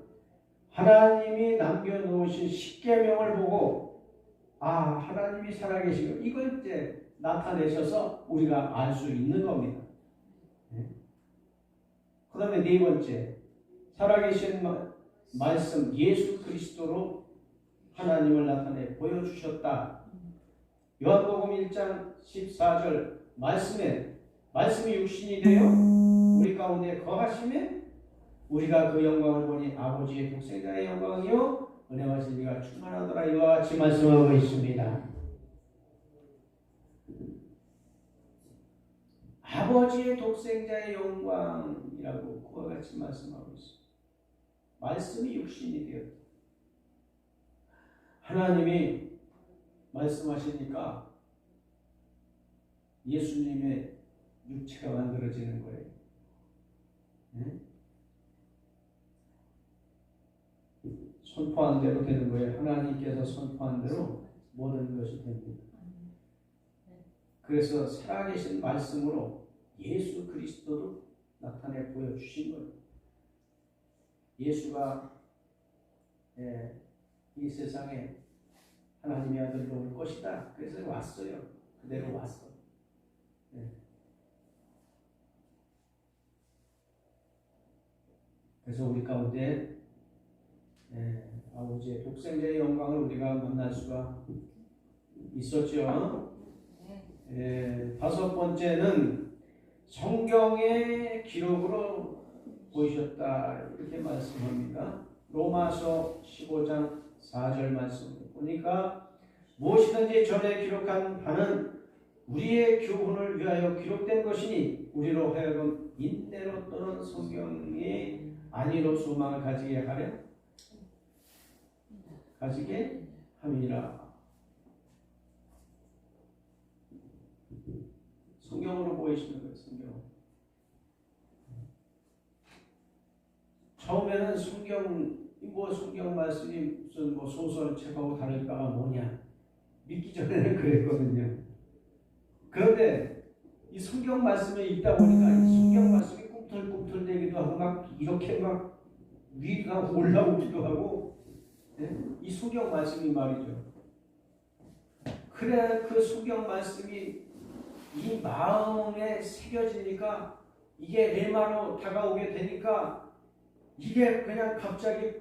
하나님이 남겨놓으신 십계명을 보고 하나님이 살아계시고 이걸 이제 나타내셔서 우리가 알 수 있는 겁니다. 그 다음에 네 번째, 살아계신 말씀 예수 그리스도로 하나님을 나타내 보여주셨다. 요한복음 1장 14절 말씀이 육신이 되어 우리 가운데 거하시면 우리가 그 영광을 보니 아버지의 독생자의 영광이요 은혜와 진리가 충만하더라. 이와 같이 말씀하고 있습니다. 아버지의 독생자의 영광이라고 그와 같이 말씀하고 있습니다. 말씀이 육신이 되었다. 하나님이 말씀하시니까 예수님의 육체가 만들어지는 거예요. 네? 선포한 대로 되는 거예요. 하나님께서 선포한 대로 모든 것이 됩니다. 그래서 살아계신 말씀으로 예수 그리스도도 나타내 보여주신 거예요. 예수가 이 세상에 하나님의 아들로 올 것이다. 그래서 왔어요. 그대로 왔어. 그래서 우리 가운데 아버지의 독생자의 영광을 우리가 만날 수가 있었죠. 다섯 번째는 성경의 기록으로 보이셨다. 이렇게 말씀합니다. 로마서 15장 4절 말씀 보니까 무엇이든지 전에 기록한 바는 우리의 교훈을 위하여 기록된 것이니 우리로 하여금 인내로 또는 성경의 안위로 소망을 가지게 함이라. 성경으로 보이시는 거예요. 처음에는 성경 말씀이 무슨 소설책하고 다를 바가 뭐냐 믿기 전에는 그랬거든요. 그런데 이 성경 말씀에 있다 보니까 이 성경 말씀이 꿈틀꿈틀대기도 하고 막 이렇게 막 위가 올라오기도 하고 이 성경 말씀이 말이죠. 그래 그 성경 말씀이 이 마음에 새겨지니까 이게 레마로 다가오게 되니까 이게 그냥 갑자기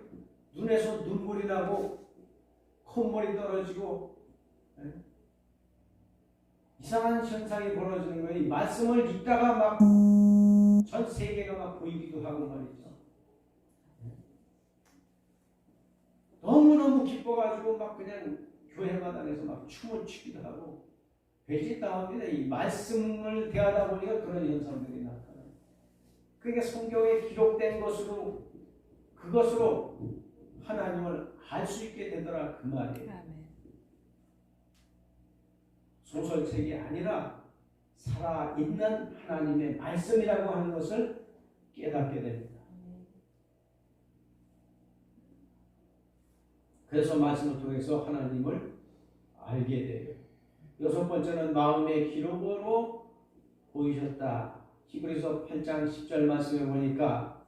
눈에서 눈물이 나고 콧물이 떨어지고 이상한 현상이 벌어지는 거예요. 이 말씀을 읽다가 막 전 세계가 막 보이기도 하고 말이죠. 너무너무 기뻐가지고 막 그냥 교회 마당에서 막 춤을 추기도 하고 배짓당합니다. 이 말씀을 대하다 보니까 그런 현상들이 나타나요. 그러니까 성경에 기록된 것으로 그것으로 하나님을 알 수 있게 되더라 그 말이에요. 소설책이 아니라 살아있는 하나님의 말씀이라고 하는 것을 깨닫게 됩니다. 그래서 말씀을 통해서 하나님을 알게 돼요. 여섯 번째는 마음의 기록으로 보이셨다. 히브리서 8장 10절 말씀에 보니까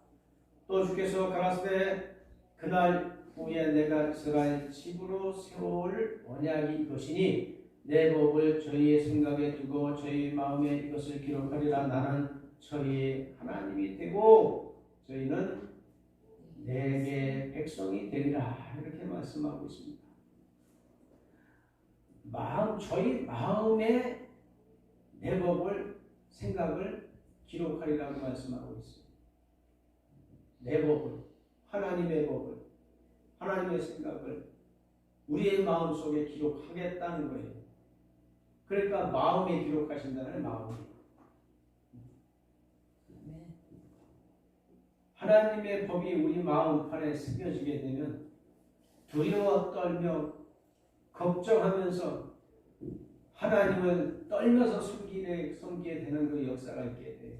또 주께서 가라사대 그날 후에 내가 이스라엘 집으로 세울 언약이 이것이니 내 법을 저희의 생각에 두고 저희 마음에 이것을 기록하리라. 나는 저희의 하나님이 되고 저희는 내게 백성이 되리라. 이렇게 말씀하고 있습니다. 저희 마음에 내 법을 생각을 기록하리라고 말씀하고 있습니다. 내 법을, 하나님의 법을, 하나님의 생각을 우리의 마음속에 기록하겠다는 거예요. 그러니까 마음에 기록하신다는 마음이. 하나님의 법이 우리 마음판에 새겨지게 되면 두려워 떨며 걱정하면서 하나님을 떨면서 섬기게 되는 그 역사가 있게 돼.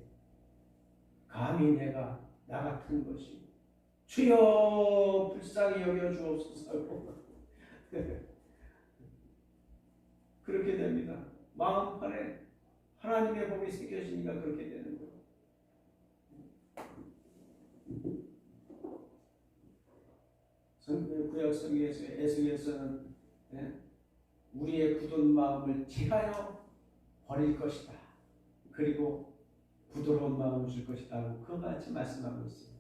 감히 내가 나 같은 것이 주여 불쌍히 여겨 주옵소서. 그렇게 됩니다. 마음판에 하나님의 법이 새겨지니까 그렇게 되는 거예요. 구약 성경에서 에스겔서는 우리의 굳은 마음을 제하여 버릴 것이다. 그리고 부드러운 마음을 줄 것이다. 그와 같이 말씀하고 있습니다.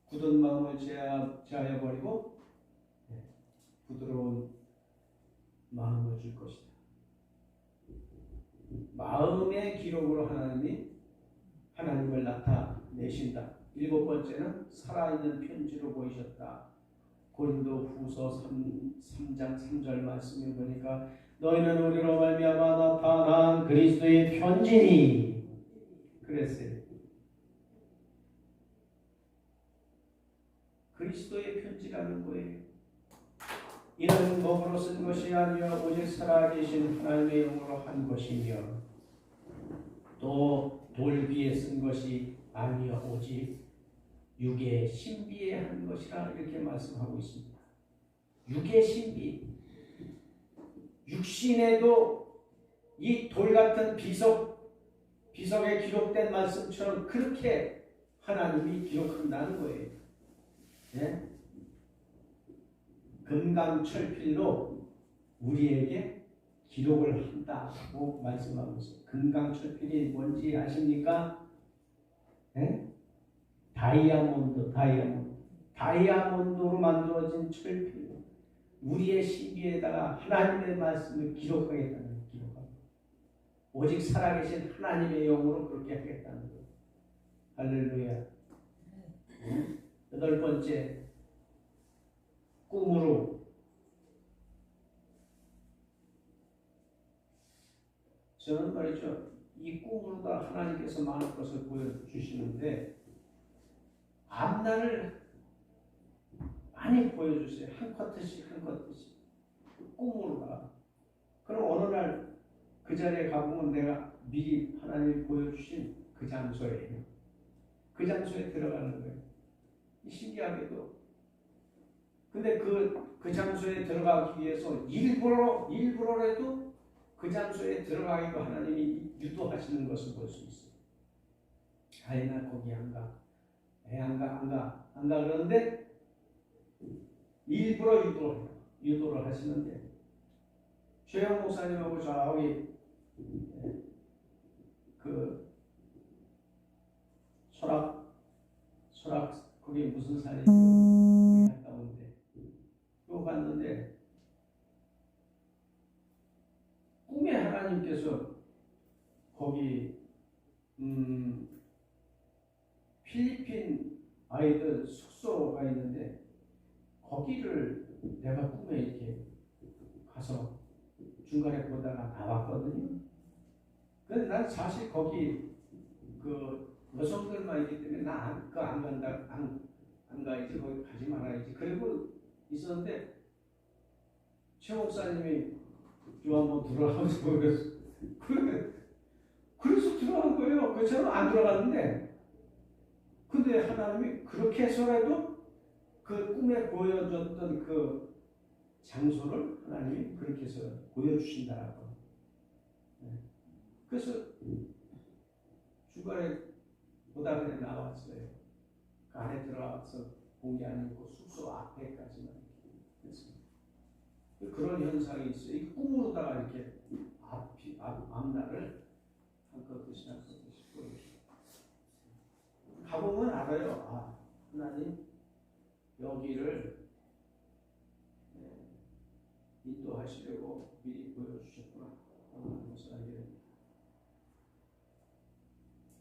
굳은 마음을 제하여 버리고 부드러운 마음을 줄 것이다. 마음의 기록으로 하나님을 나타내신다. 7번째는 살아있는 편지로 보이셨다. 고린도 후서 3장 3절 말씀을 보니까 너희는 우리로 말미암아 나타난 그리스도의 편지니 그랬어요. 그리스도의 편지라는 거예요. 이는 몸으로 쓴 것이 아니요 오직 살아계신 하나님의 영으로 한 것이며 또 돌 위에 쓴 것이 아니요 오직 육의 신비에 한 것이라 이렇게 말씀하고 있습니다. 육의 신비, 육신에도 이 돌 같은 비석에 기록된 말씀처럼 그렇게 하나님이 기록한다는 거예요. 네? 금강철필로 우리에게 기록을 한다고 말씀하고 있어요. 금강철필이 뭔지 아십니까? 네? 다이아몬드로 만들어진 철필. 우리의 신비에다가 하나님의 말씀을 기록하겠다는 기록합니다. 오직 살아계신 하나님의 영으로 그렇게 하겠다는 거예요. 할렐루야. 8번째, 꿈으로. 저는 말이죠, 이 꿈으로가 하나님께서 많은 것을 보여주시는데 앞날을 많이 보여주세요. 한 컷씩 꿈으로가. 그럼 어느 날 그 자리에 가보면 내가 미리 하나님이 보여주신 그 장소에 들어가는 거예요. 신기하게도. 근데 그 장소에 들어가기 위해서 일부러라도 그 장소에 들어가기도 하나님이 유도하시는 것을 볼 수 있어요. 아이 나 거기 안 가. 안 가. 그러는데 일부러 유도를 하시는데 최영 목사님하고 저기 그 설악 거기 무슨 산이 갔다 오는데 또 갔는데 꿈에 하나님께서 거기 필리핀 아이들 숙소가 있는데 거기를 내가 꿈에 이렇게 가서 중간에 보다가 나왔거든요. 근데 난 사실 거기 그 여성들만 있기 때문에 나 안 간다, 안 가야지, 거기 가지 말아야지. 그리고 있었는데 최 목사님이 좀 한번 들어가면서 그래서 들어간 거예요. 그래서 저는 안 들어갔는데 근데 하나님이 그렇게 해서라도 그 꿈에 보여줬던 그 장소를 하나님이 그렇게 해서 보여주신다라고. 그래서 중간에 보다 그냥 나왔어요. 그 안에 들어가서 공기 아니고 숙소 앞에까지만 했습니다. 그런 현상이 있어요. 이 꿈으로다가 이렇게 앞날을 한껏듯이 보여주시고 가보면 알아요. 하나님 여기를 인도하시려고 미리 보여주셨구나.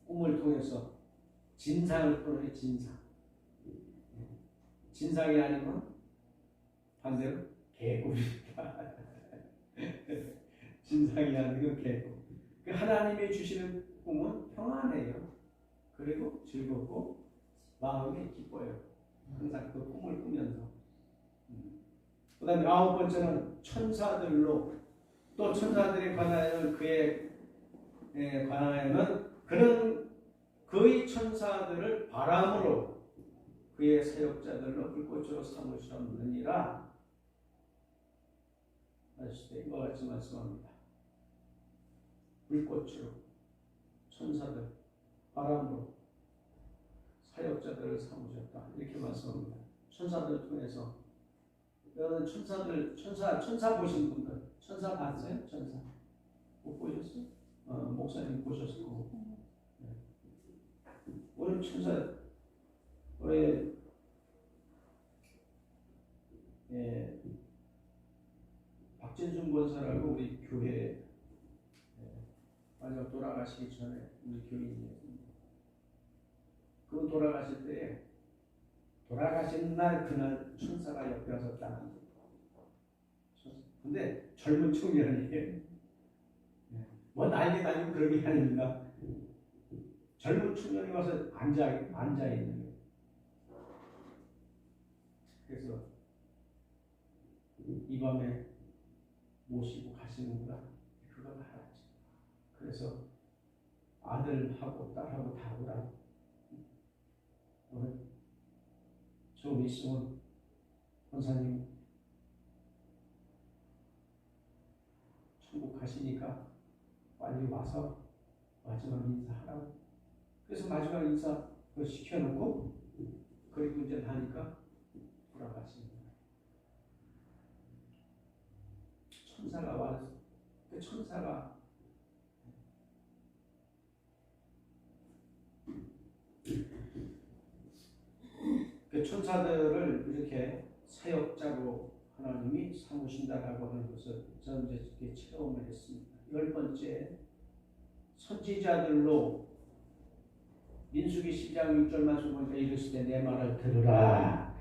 꿈을 통해서 진상을 풀어내. 진상이 아니면 반대로 개꿀이다. 진상이 아니고 개꿀. 그 하나님이 주시는 꿈은 평안해요. 그리고 즐겁고 마음이 기뻐요. 항상 그 꿈을 꾸면서. 그 다음에 9번째는 천사들로. 또 천사들에 관하여는 그는 그의 천사들을 바람으로 그의 사역자들로 불꽃으로 삼으셨느니라. 이와 같이 말씀합니다. 불꽃으로 천사들 바람으로 사역자들을 삼으셨다. 이렇게 말씀합니다. 천사들 통해서. 여러분 천사 보신 분들 천사 봤어요? 천사 못 보셨어요? 목사님 보셨을 거고. 우리 천사 우리 박진순 권사라고 우리 교회 마지막 돌아가시기 전에 우리 교인이었습니다. 그분 돌아가실 때 돌아가신 날 그날 천사가 옆에 와서 딱 근데 젊은 청년이에요. 뭐 나이게 다니고 그런 게 아닙니다. 젊은 청년이 와서 앉아 있는 거예요. 그래서 이 밤에 모시고 가시는구나 그걸 알았지. 그래서 아들하고 딸하고 다 오라. 오늘 좀 있으면 권사님 천국 가시니까 빨리 와서 마지막 인사하라고. 그래서 마지막 인사 시켜놓고 그리고 이제 하니까 돌아가시는 거예요. 천사가 와서 그 천사가 그 천사들을 이렇게 사역자로 하나님이 삼으신다라고 하는 것을 저는 이제 체험을 했습니다. 10번째, 선지자들로 민수기 10장 6절 말씀 보니까 이르실 때 내 말을 들으라.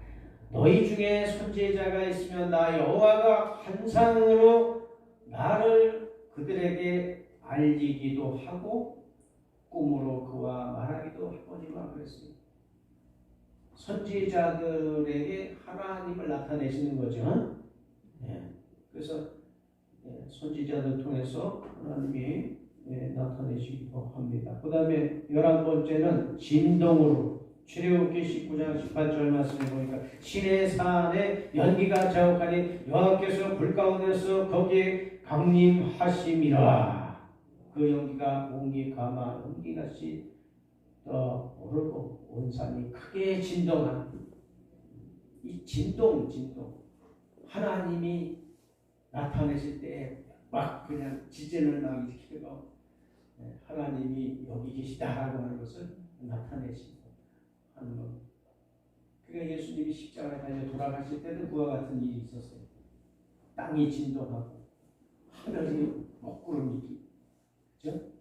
너희 중에 선지자가 있으면 나 여호와가 환상으로 나를 그들에게 알리기도 하고 꿈으로 그와 말하기도 하거니와 그랬습니다. 선지자들에게 하나님을 나타내시는 거죠. 그래서 선지자들 통해서 하나님이 나타내시기도 합니다. 그 다음에 11번째는 진동으로 출애굽기 19장 18절 말씀에 보니까 신의 산에 연기가 자욱하니 여호와께서 불 가운데서 거기에 강림하심이라. 그 연기가 옹기 가마 연기같이 떠오르고 온 산이 크게 진동한 이 진동 하나님이 나타내실 때 막 그냥 지진을 막 일으키고 하나님이 여기 계시다라고 하는 것을 나타내시고 하는 것. 그러니까 예수님이 십자가에 달려 돌아가실 때도 그와 같은 일이 있었어요. 땅이 진동하고 하늘이 먹구름이기, 그렇죠?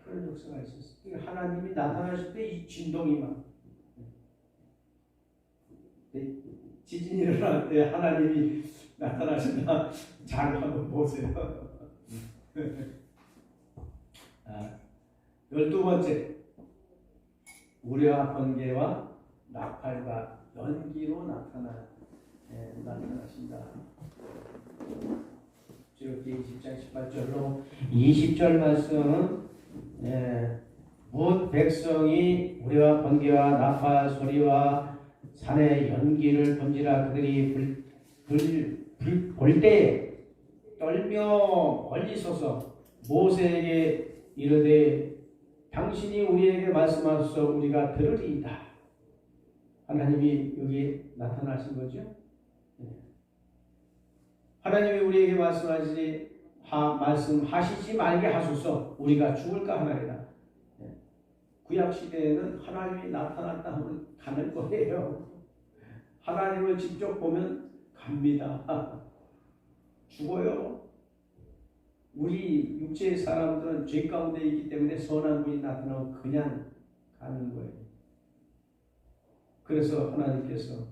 그런 역사가 있었어요. 그러니까 하나님이 나타나실 때 이 진동이 막 지진이 일어날 때 하나님이 나타나신다. 잘 한번 보세요. 12번째, 우레와 번개와 나팔과 연기로 나타나신다. 출애굽기 20장 18절로 20절 말씀. 뭇 백성이 우레와 번개와 나팔 소리와 산의 연기를 본지라 그들이 볼 때에 떨며 멀리 서서 모세에게 이르되 당신이 우리에게 말씀하소서 우리가 들으리이다. 하나님이 여기 나타나신 거죠. 하나님이 우리에게 말씀하시지 말게 하소서 우리가 죽을까 하나이다. 구약 시대에는 하나님이 나타났다 하면 가는 거예요. 하나님을 직접 보면 갑니다. 죽어요. 우리 육체의 사람들은 죄 가운데 있기 때문에 선한 분이 나타나면 그냥 가는 거예요. 그래서 하나님께서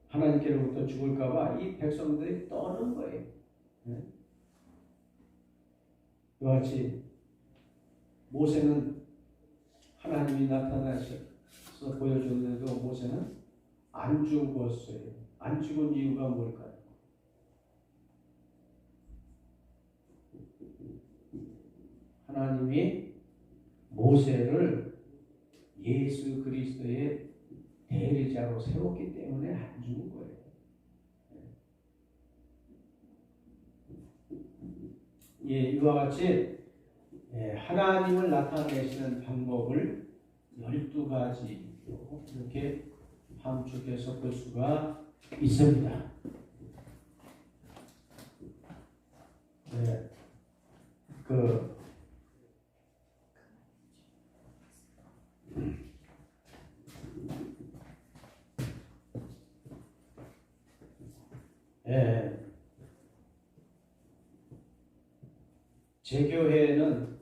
하나님께로부터 죽을까봐 이 백성들이 떠는 거예요. 이와 같이 모세는 하나님이 나타나셔서 보여줬는데도 모세는 안 죽었어요. 안 죽은 이유가 뭘까요? 하나님이 모세를 예수 그리스도의 대리자로 세웠기 때문에 안 죽은 거예요. 이와 같이 하나님을 나타내시는 방법을 12가지로 이렇게 함축해서 볼 수가 있습니다. 예. 제 교회는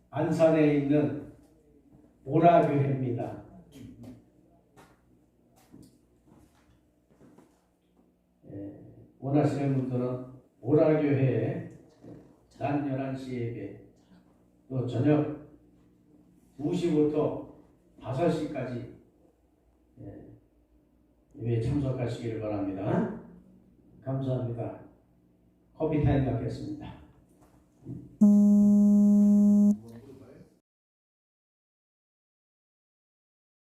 안산에 있는 오라교회입니다. 원하시는 분들은 오라교회에 낮 11시 예배, 또 저녁 2시부터 5시까지 예배에 참석하시기를 바랍니다. 감사합니다. 커피 타임 갖겠습니다.